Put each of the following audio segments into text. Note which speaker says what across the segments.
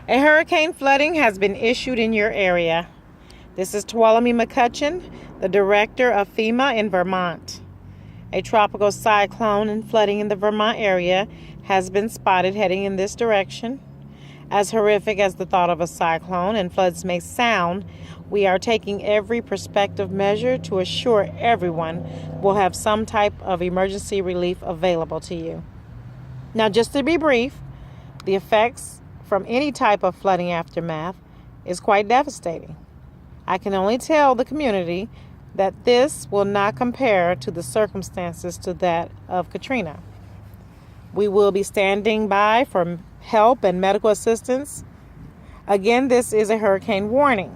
Speaker 1: A hurricane flooding has been issued in your area. This is Tuolumne McCutcheon, the director of FEMA in Vermont. A tropical cyclone and flooding in the Vermont area has been spotted heading in this direction. As horrific as the thought of a cyclone and floods may sound, we are taking every prospective measure to assure everyone will have some type of emergency relief available to you. Now, just to be brief, the effects from any type of flooding aftermath is quite devastating. I can only tell the community that this will not compare to the circumstances to that of Katrina. We will be standing by for help and medical assistance. Again, this is a hurricane warning.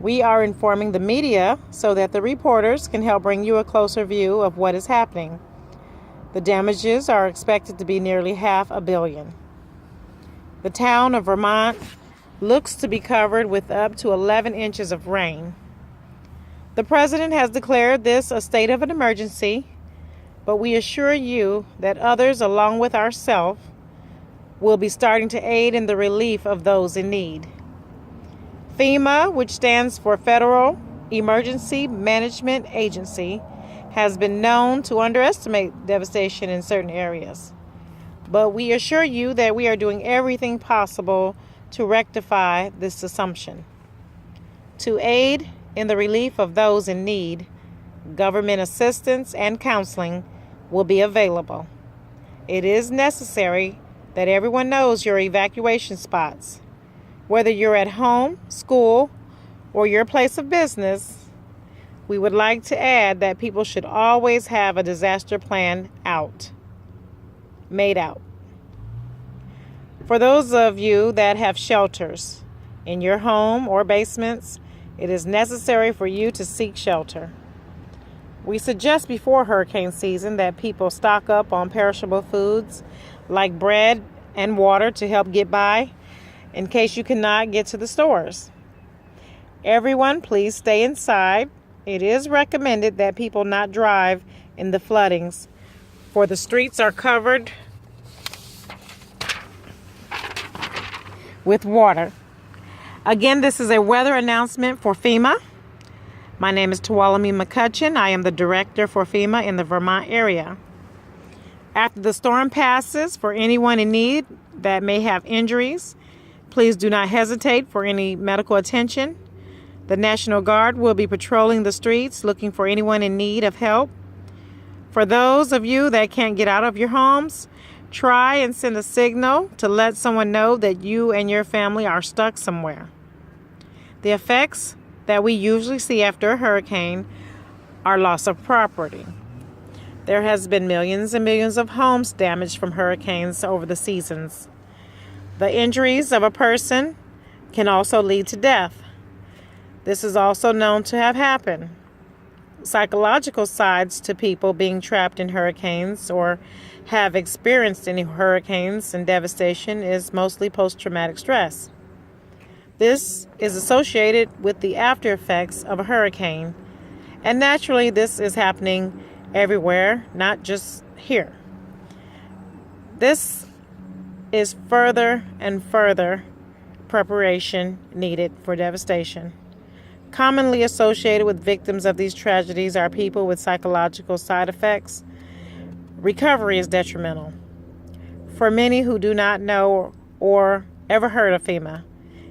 Speaker 1: We are informing the media so that the reporters can help bring you a closer view of what is happening. The damages are expected to be nearly $500 million. The town of Vermont looks to be covered with up to 11 inches of rain. The president has declared this a state of an emergency, but we assure you that others, along with ourselves, will be starting to aid in the relief of those in need. FEMA, which stands for Federal Emergency Management Agency, has been known to underestimate devastation in certain areas. But we assure you that we are doing everything possible to rectify this assumption. To aid in the relief of those in need, government assistance and counseling will be available. It is necessary that everyone knows your evacuation spots. Whether you're at home, school, or your place of business, we would like to add that people should always have a disaster plan made out. For those of you that have shelters in your home or basements, it is necessary for you to seek shelter. We suggest before hurricane season that people stock up on perishable foods like bread and water to help get by in case you cannot get to the stores. Everyone, please stay inside. It is recommended that people not drive in the floodings, for the streets are covered with water. Again, this is a weather announcement for FEMA. My name is Tuolumne McCutcheon. I am the director for FEMA in the Vermont area. After the storm passes, for anyone in need that may have injuries, please do not hesitate for any medical attention. The National Guard will be patrolling the streets looking for anyone in need of help. For those of you that can't get out of your homes, try and send a signal to let someone know that you and your family are stuck somewhere. The effects that we usually see after a hurricane are loss of property. There has been millions and millions of homes damaged from hurricanes over the seasons. The injuries of a person can also lead to death. This is also known to have happened. Psychological sides to people being trapped in hurricanes or have experienced any hurricanes and devastation is mostly post-traumatic stress. This is associated with the after effects of a hurricane, and naturally this is happening everywhere, not just here. This is further and further preparation needed for devastation. Commonly associated with victims of these tragedies are people with psychological side effects. Recovery is detrimental. For many who do not know or ever heard of FEMA,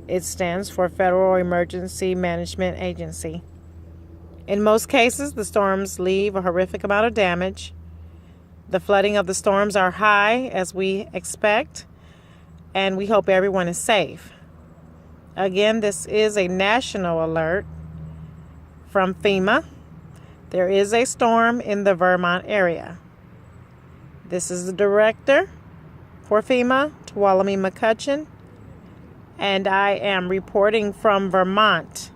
Speaker 1: it stands for Federal Emergency Management Agency. In most cases, the storms leave a horrific amount of damage. The flooding of the storms are high, as we expect, and we hope everyone is safe. Again, this is a national alert from FEMA. There is a storm in the Vermont area. This is the director for FEMA, Tuolumne McCutcheon, and I am reporting from Vermont.